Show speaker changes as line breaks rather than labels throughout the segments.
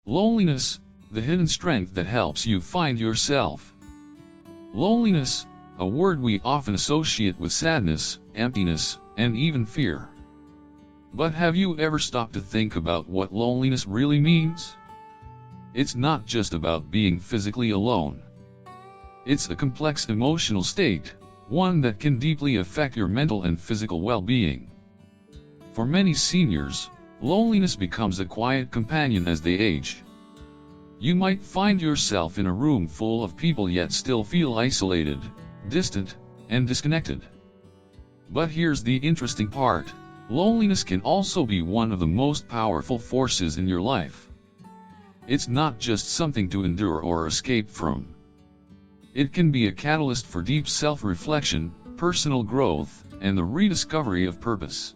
Loneliness, the hidden strength that helps you find yourself. Loneliness, a word we often associate with sadness, emptiness, and even fear. But have you ever stopped to think about what loneliness really means? It's not just about being physically alone. It's a complex emotional state, one that can deeply affect your mental and physical well-being. For many seniors, loneliness becomes a quiet companion as they age. You might find yourself in a room full of people yet still feel isolated, distant, and disconnected. But here's the interesting part: loneliness can also be one of the most powerful forces in your life. It's not just something to endure or escape from. It can be a catalyst for deep self-reflection, personal growth, and the rediscovery of purpose.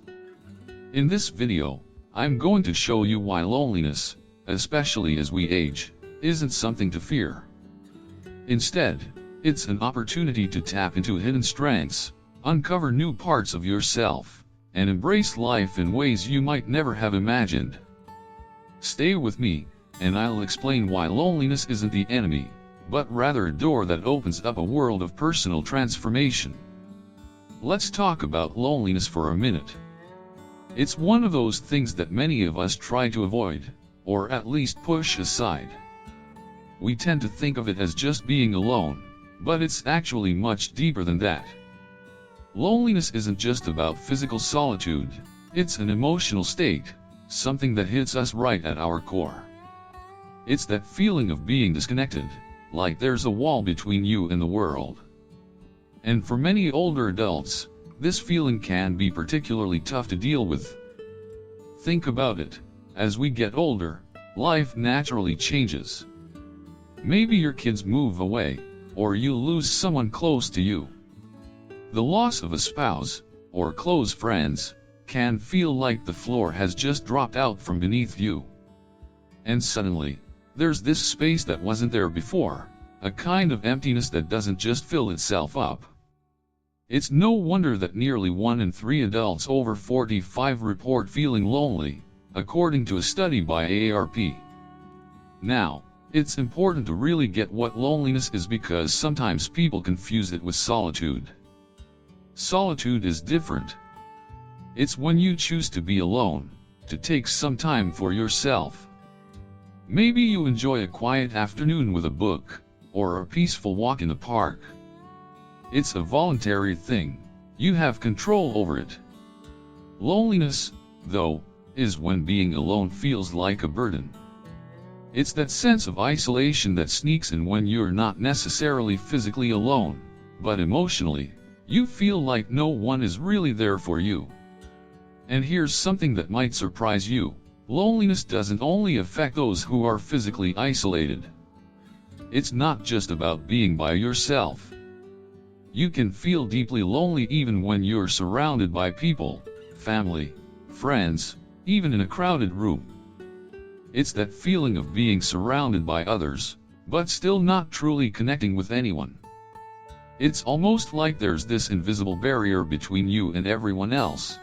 In this video, I'm going to show you why loneliness, especially as we age, isn't something to fear. Instead, it's an opportunity to tap into hidden strengths, uncover new parts of yourself, and embrace life in ways you might never have imagined. Stay with me, and I'll explain why loneliness isn't the enemy, but rather a door that opens up a world of personal transformation. Let's talk about loneliness for a minute. It's one of those things that many of us try to avoid, or at least push aside. We tend to think of it as just being alone, but it's actually much deeper than that. Loneliness isn't just about physical solitude, it's an emotional state, something that hits us right at our core. It's that feeling of being disconnected, like there's a wall between you and the world. And for many older adults, this feeling can be particularly tough to deal with. Think about it: as we get older, life naturally changes. Maybe your kids move away, or you lose someone close to you. The loss of a spouse, or close friends, can feel like the floor has just dropped out from beneath you. And suddenly, there's this space that wasn't there before, a kind of emptiness that doesn't just fill itself up. It's no wonder that nearly 1 in 3 adults over 45 report feeling lonely, according to a study by AARP. Now, it's important to really get what loneliness is, because sometimes people confuse it with solitude. Solitude is different. It's when you choose to be alone, to take some time for yourself. Maybe you enjoy a quiet afternoon with a book, or a peaceful walk in the park. It's a voluntary thing, you have control over it. Loneliness, though, is when being alone feels like a burden. It's that sense of isolation that sneaks in when you're not necessarily physically alone, but emotionally, you feel like no one is really there for you. And here's something that might surprise you: loneliness doesn't only affect those who are physically isolated. It's not just about being by yourself. You can feel deeply lonely even when you're surrounded by people, family, friends, even in a crowded room. It's that feeling of being surrounded by others, but still not truly connecting with anyone. It's almost like there's this invisible barrier between you and everyone else.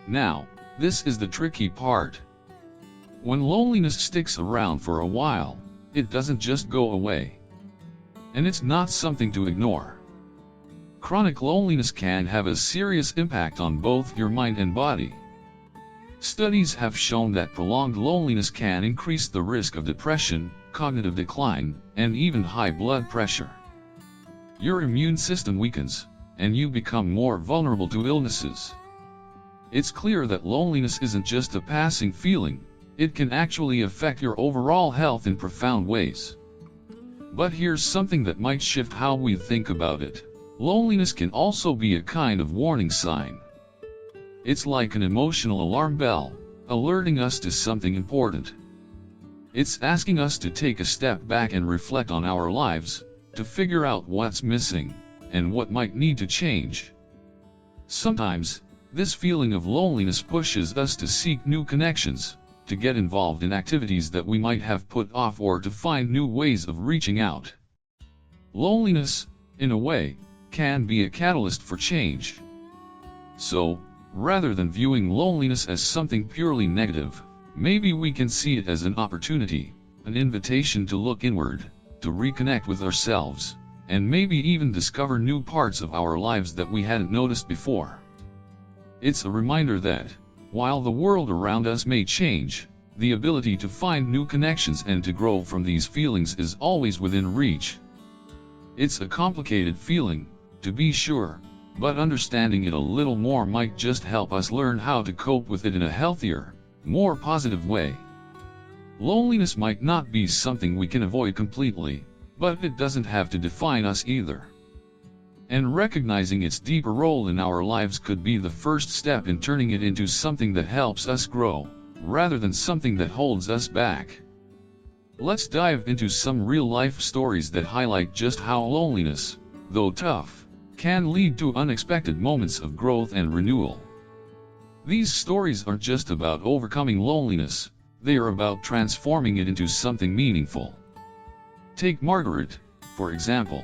Now, this is the tricky part. When loneliness sticks around for a while, it doesn't just go away. And it's not something to ignore. Chronic loneliness can have a serious impact on both your mind and body. Studies have shown that prolonged loneliness can increase the risk of depression, cognitive decline, and even high blood pressure. Your immune system weakens, and you become more vulnerable to illnesses. It's clear that loneliness isn't just a passing feeling, it can actually affect your overall health in profound ways. But here's something that might shift how we think about it: loneliness can also be a kind of warning sign. It's like an emotional alarm bell, alerting us to something important. It's asking us to take a step back and reflect on our lives, to figure out what's missing, and what might need to change. Sometimes, this feeling of loneliness pushes us to seek new connections, to get involved in activities that we might have put off, or to find new ways of reaching out. Loneliness, in a way, can be a catalyst for change. So, rather than viewing loneliness as something purely negative, Maybe we can see it as an opportunity, an invitation to look inward, to reconnect with ourselves, and maybe even discover new parts of our lives that we hadn't noticed before. It's a reminder that, while the world around us may change, the ability to find new connections and to grow from these feelings is always within reach. It's a complicated feeling, to be sure, but understanding it a little more might just help us learn how to cope with it in a healthier, more positive way. Loneliness might not be something we can avoid completely, but it doesn't have to define us either. And recognizing its deeper role in our lives could be the first step in turning it into something that helps us grow, rather than something that holds us back. Let's dive into some real-life stories that highlight just how loneliness, though tough, can lead to unexpected moments of growth and renewal. These stories aren't just about overcoming loneliness, they are about transforming it into something meaningful. Take Margaret, for example.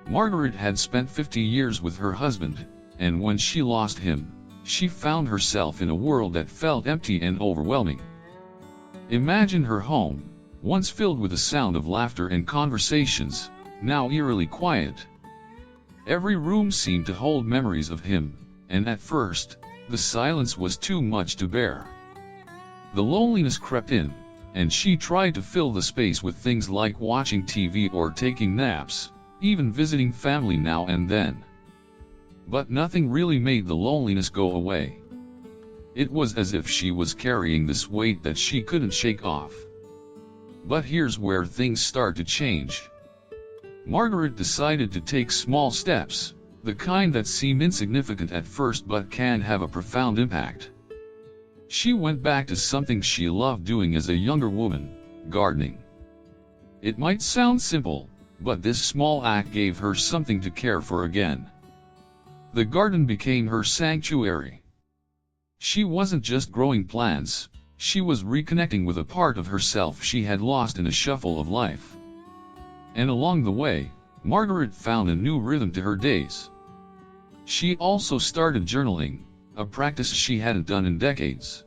Margaret had spent 50 years with her husband, and when she lost him, she found herself in a world that felt empty and overwhelming. Imagine her home, once filled with the sound of laughter and conversations, now eerily quiet. Every room seemed to hold memories of him, and at first, the silence was too much to bear. The loneliness crept in, and she tried to fill the space with things like watching TV or taking naps, even visiting family now and then. But nothing really made the loneliness go away. It was as if she was carrying this weight that she couldn't shake off. But here's where things start to change. Margaret decided to take small steps, the kind that seem insignificant at first but can have a profound impact. She went back to something she loved doing as a younger woman, gardening. It might sound simple, but this small act gave her something to care for again. The garden became her sanctuary. She wasn't just growing plants, she was reconnecting with a part of herself she had lost in a shuffle of life. And along the way, Margaret found a new rhythm to her days. She also started journaling, a practice she hadn't done in decades.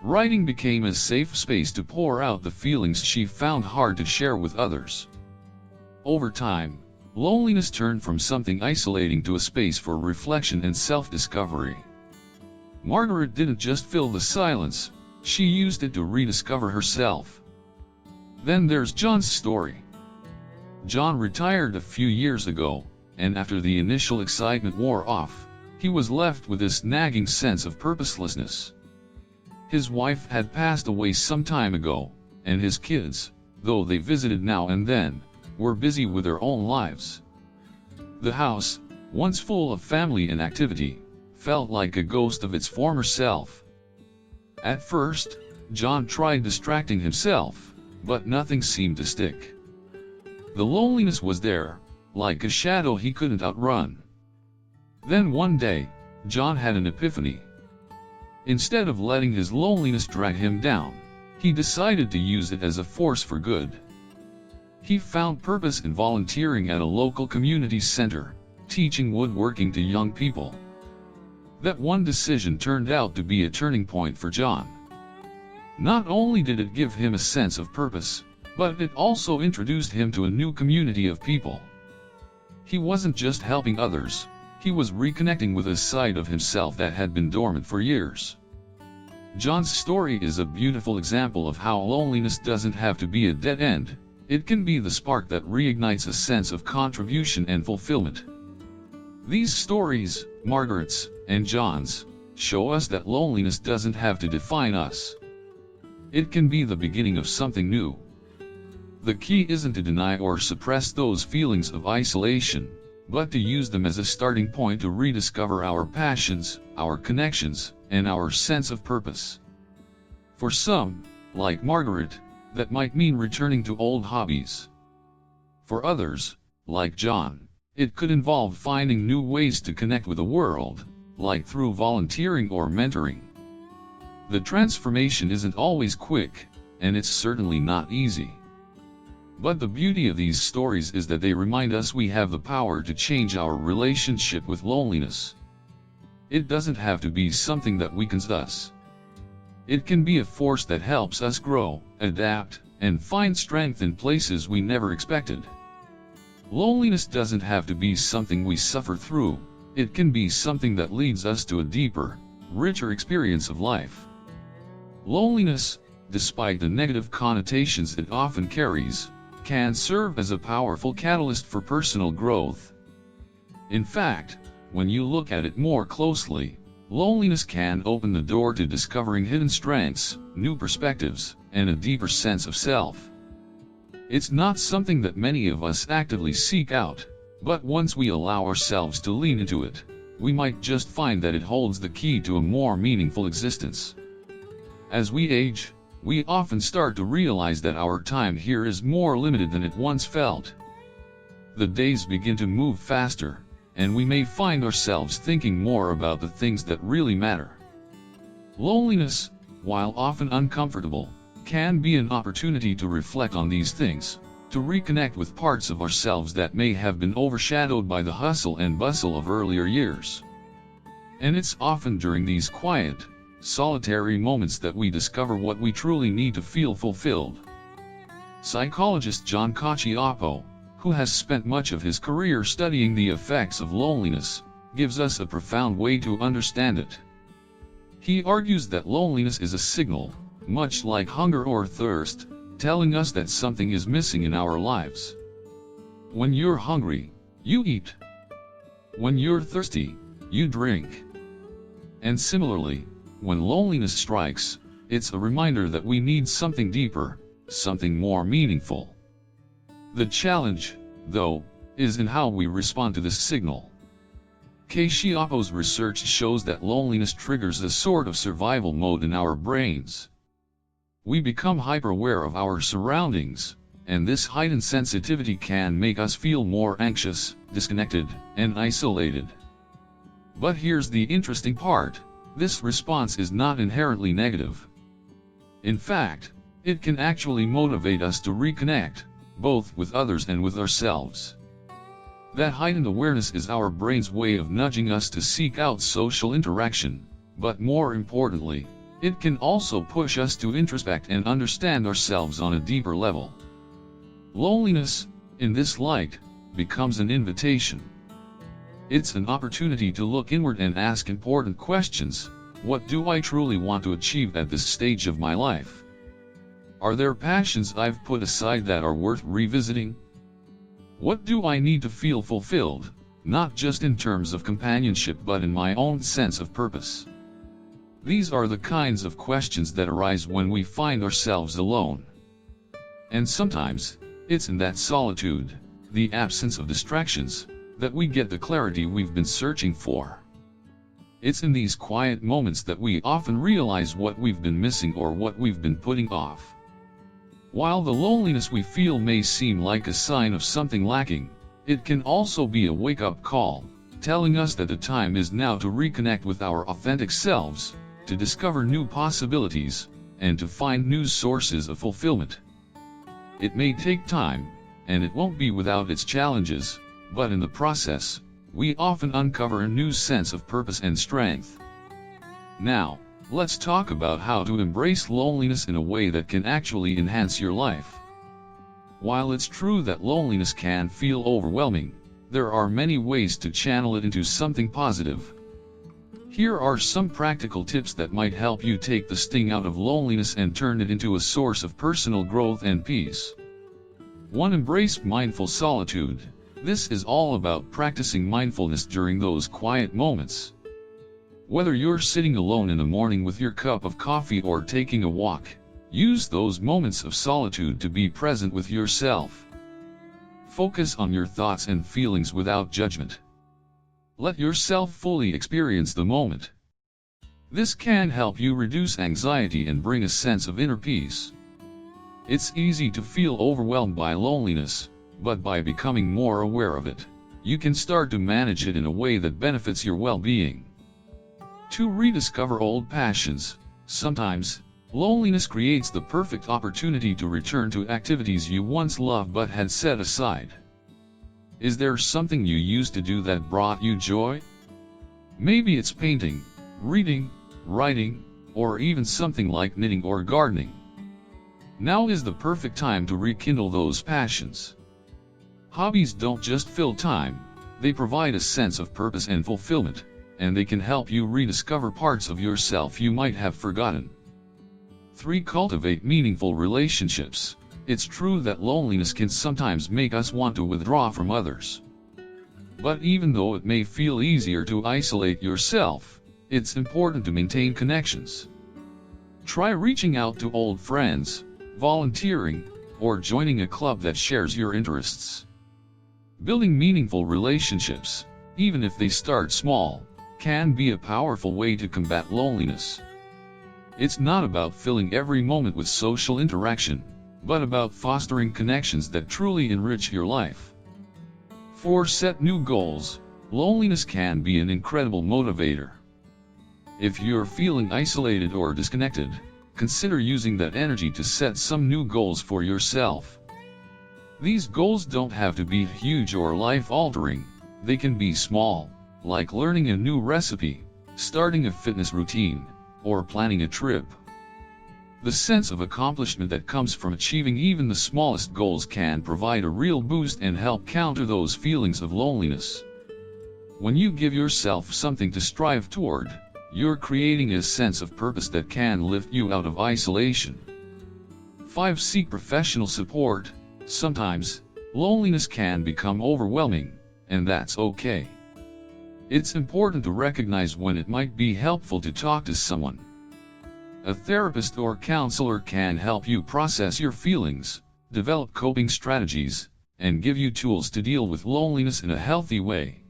Writing became a safe space to pour out the feelings she found hard to share with others. Over time, loneliness turned from something isolating to a space for reflection and self-discovery. Margaret didn't just fill the silence, she used it to rediscover herself. Then there's John's story. John retired a few years ago, and after the initial excitement wore off, he was left with this nagging sense of purposelessness. His wife had passed away some time ago, and his kids, though they visited now and then, were busy with their own lives. The house, once full of family and activity, felt like a ghost of its former self. At first, John tried distracting himself, but nothing seemed to stick. The loneliness was there, like a shadow he couldn't outrun. Then one day, John had an epiphany. Instead of letting his loneliness drag him down, he decided to use it as a force for good. He found purpose in volunteering at a local community center, teaching woodworking to young people. That one decision turned out to be a turning point for John. Not only did it give him a sense of purpose, but it also introduced him to a new community of people. He wasn't just helping others, he was reconnecting with a side of himself that had been dormant for years. John's story is a beautiful example of how loneliness doesn't have to be a dead end, it can be the spark that reignites a sense of contribution and fulfillment. These stories, Margaret's and John's, show us that loneliness doesn't have to define us. It can be the beginning of something new. The key isn't to deny or suppress those feelings of isolation, but to use them as a starting point to rediscover our passions, our connections, and our sense of purpose. For some, like Margaret, that might mean returning to old hobbies. For others, like John, it could involve finding new ways to connect with the world, like through volunteering or mentoring. The transformation isn't always quick, and it's certainly not easy. But the beauty of these stories is that they remind us we have the power to change our relationship with loneliness. It doesn't have to be something that weakens us. It can be a force that helps us grow, adapt, and find strength in places we never expected. Loneliness doesn't have to be something we suffer through. It can be something that leads us to a deeper, richer experience of life. Loneliness, despite the negative connotations it often carries, can serve as a powerful catalyst for personal growth. In fact, when you look at it more closely, loneliness can open the door to discovering hidden strengths, new perspectives, and a deeper sense of self. It's not something that many of us actively seek out, but once we allow ourselves to lean into it, we might just find that it holds the key to a more meaningful existence. As we age, we often start to realize that our time here is more limited than it once felt. The days begin to move faster, and we may find ourselves thinking more about the things that really matter. Loneliness, while often uncomfortable, can be an opportunity to reflect on these things, to reconnect with parts of ourselves that may have been overshadowed by the hustle and bustle of earlier years. And it's often during these quiet, solitary moments that we discover what we truly need to feel fulfilled. Psychologist John Cacioppo, who has spent much of his career studying the effects of loneliness, gives us a profound way to understand it. He argues that loneliness is a signal, much like hunger or thirst, telling us that something is missing in our lives. When you're hungry, you eat. When you're thirsty, you drink. And similarly, when loneliness strikes, it's a reminder that we need something deeper, something more meaningful. The challenge, though, is in how we respond to this signal. Cacioppo's research shows that loneliness triggers a sort of survival mode in our brains. We become hyper-aware of our surroundings, and this heightened sensitivity can make us feel more anxious, disconnected, and isolated. But here's the interesting part: this response is not inherently negative. In fact, it can actually motivate us to reconnect, both with others and with ourselves. That heightened awareness is our brain's way of nudging us to seek out social interaction, but more importantly, it can also push us to introspect and understand ourselves on a deeper level. Loneliness, in this light, becomes an invitation. It's an opportunity to look inward and ask important questions. What do I truly want to achieve at this stage of my life? Are there passions I've put aside that are worth revisiting? What do I need to feel fulfilled, not just in terms of companionship but in my own sense of purpose? These are the kinds of questions that arise when we find ourselves alone. And sometimes, it's in that solitude, the absence of distractions, that we get the clarity we've been searching for. It's in these quiet moments that we often realize what we've been missing or what we've been putting off. While the loneliness we feel may seem like a sign of something lacking, it can also be a wake-up call, telling us that the time is now to reconnect with our authentic selves, to discover new possibilities, and to find new sources of fulfillment. It may take time, and it won't be without its challenges, but in the process, we often uncover a new sense of purpose and strength. Now, let's talk about how to embrace loneliness in a way that can actually enhance your life. While it's true that loneliness can feel overwhelming, there are many ways to channel it into something positive. Here are some practical tips that might help you take the sting out of loneliness and turn it into a source of personal growth and peace. 1. Embrace mindful solitude. This is all about practicing mindfulness during those quiet moments. Whether you're sitting alone in the morning with your cup of coffee or taking a walk, use those moments of solitude to be present with yourself. Focus on your thoughts and feelings without judgment. Let yourself fully experience the moment. This can help you reduce anxiety and bring a sense of inner peace. It's easy to feel overwhelmed by loneliness, but by becoming more aware of it, you can start to manage it in a way that benefits your well-being. 2. Rediscover old passions. Sometimes, loneliness creates the perfect opportunity to return to activities you once loved but had set aside. Is there something you used to do that brought you joy? Maybe it's painting, reading, writing, or even something like knitting or gardening. Now is the perfect time to rekindle those passions. Hobbies don't just fill time, they provide a sense of purpose and fulfillment, and they can help you rediscover parts of yourself you might have forgotten. 3. Cultivate meaningful relationships. It's true that loneliness can sometimes make us want to withdraw from others. But even though it may feel easier to isolate yourself, it's important to maintain connections. Try reaching out to old friends, volunteering, or joining a club that shares your interests. Building meaningful relationships, even if they start small, can be a powerful way to combat loneliness. It's not about filling every moment with social interaction, but about fostering connections that truly enrich your life. 4. Set new goals. Loneliness can be an incredible motivator. If you're feeling isolated or disconnected, consider using that energy to set some new goals for yourself. These goals don't have to be huge or life-altering, they can be small, like learning a new recipe, starting a fitness routine, or planning a trip. The sense of accomplishment that comes from achieving even the smallest goals can provide a real boost and help counter those feelings of loneliness. When you give yourself something to strive toward, you're creating a sense of purpose that can lift you out of isolation. 5. Seek professional support. Sometimes, loneliness can become overwhelming, and that's okay. It's important to recognize when it might be helpful to talk to someone. A therapist or counselor can help you process your feelings, develop coping strategies, and give you tools to deal with loneliness in a healthy way.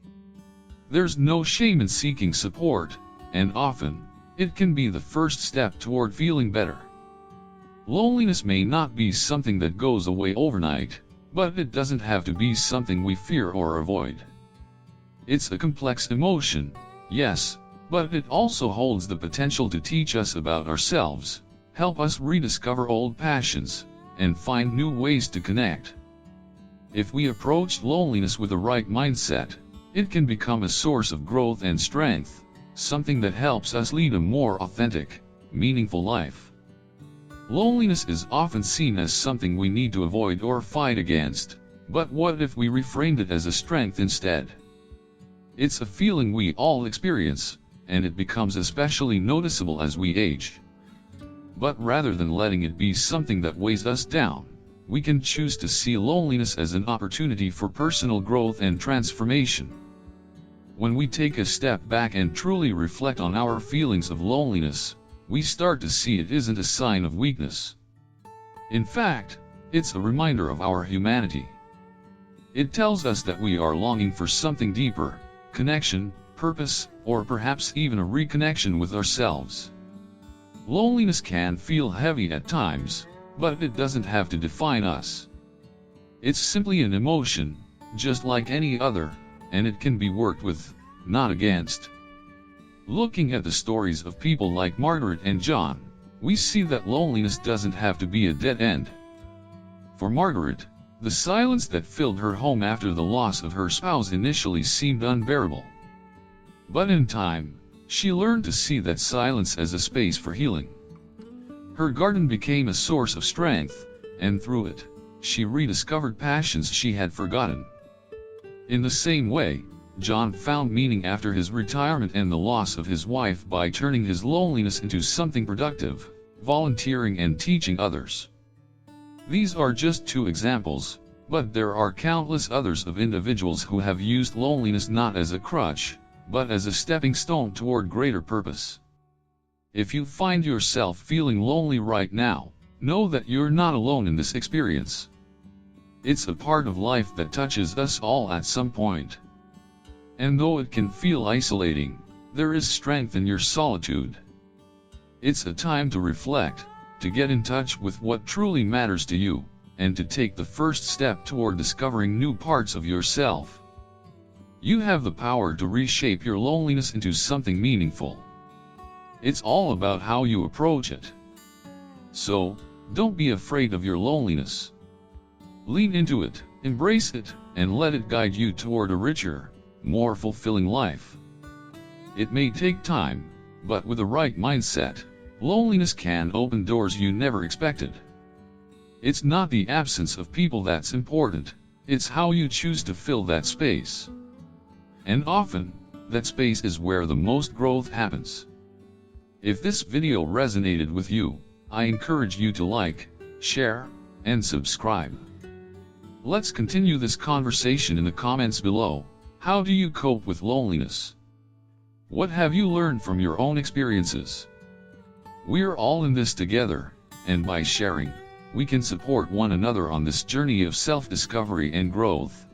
There's no shame in seeking support, and often, it can be the first step toward feeling better. Loneliness may not be something that goes away overnight, but it doesn't have to be something we fear or avoid. It's a complex emotion, yes, but it also holds the potential to teach us about ourselves, help us rediscover old passions, and find new ways to connect. If we approach loneliness with the right mindset, it can become a source of growth and strength, something that helps us lead a more authentic, meaningful life. Loneliness is often seen as something we need to avoid or fight against, but what if we reframed it as a strength instead? It's a feeling we all experience, and it becomes especially noticeable as we age. But rather than letting it be something that weighs us down, we can choose to see loneliness as an opportunity for personal growth and transformation. When we take a step back and truly reflect on our feelings of loneliness, we start to see it isn't a sign of weakness. In fact, it's a reminder of our humanity. It tells us that we are longing for something deeper, connection, purpose, or perhaps even a reconnection with ourselves. Loneliness can feel heavy at times, but it doesn't have to define us. It's simply an emotion, just like any other, and it can be worked with, not against. Looking at the stories of people like Margaret and John, we see that loneliness doesn't have to be a dead end. For Margaret, the silence that filled her home after the loss of her spouse initially seemed unbearable. But in time, she learned to see that silence as a space for healing. Her garden became a source of strength, and through it, she rediscovered passions she had forgotten. In the same way, John found meaning after his retirement and the loss of his wife by turning his loneliness into something productive, volunteering and teaching others. These are just two examples, but there are countless others of individuals who have used loneliness not as a crutch, but as a stepping stone toward greater purpose. If you find yourself feeling lonely right now, know that you're not alone in this experience. It's a part of life that touches us all at some point. And though it can feel isolating, there is strength in your solitude. It's a time to reflect, to get in touch with what truly matters to you, and to take the first step toward discovering new parts of yourself. You have the power to reshape your loneliness into something meaningful. It's all about how you approach it. So, don't be afraid of your loneliness. Lean into it, embrace it, and let it guide you toward a richer, more fulfilling life. It may take time, but with the right mindset, Loneliness can open doors you never expected. It's not the absence of people that's important, it's how you choose to fill that space. And often, that space is where the most growth happens. If this video resonated with you, I encourage you to like, share, and subscribe. Let's continue this conversation in the comments below. How do you cope with loneliness? What have you learned from your own experiences? We're all in this together, and by sharing, we can support one another on this journey of self-discovery and growth.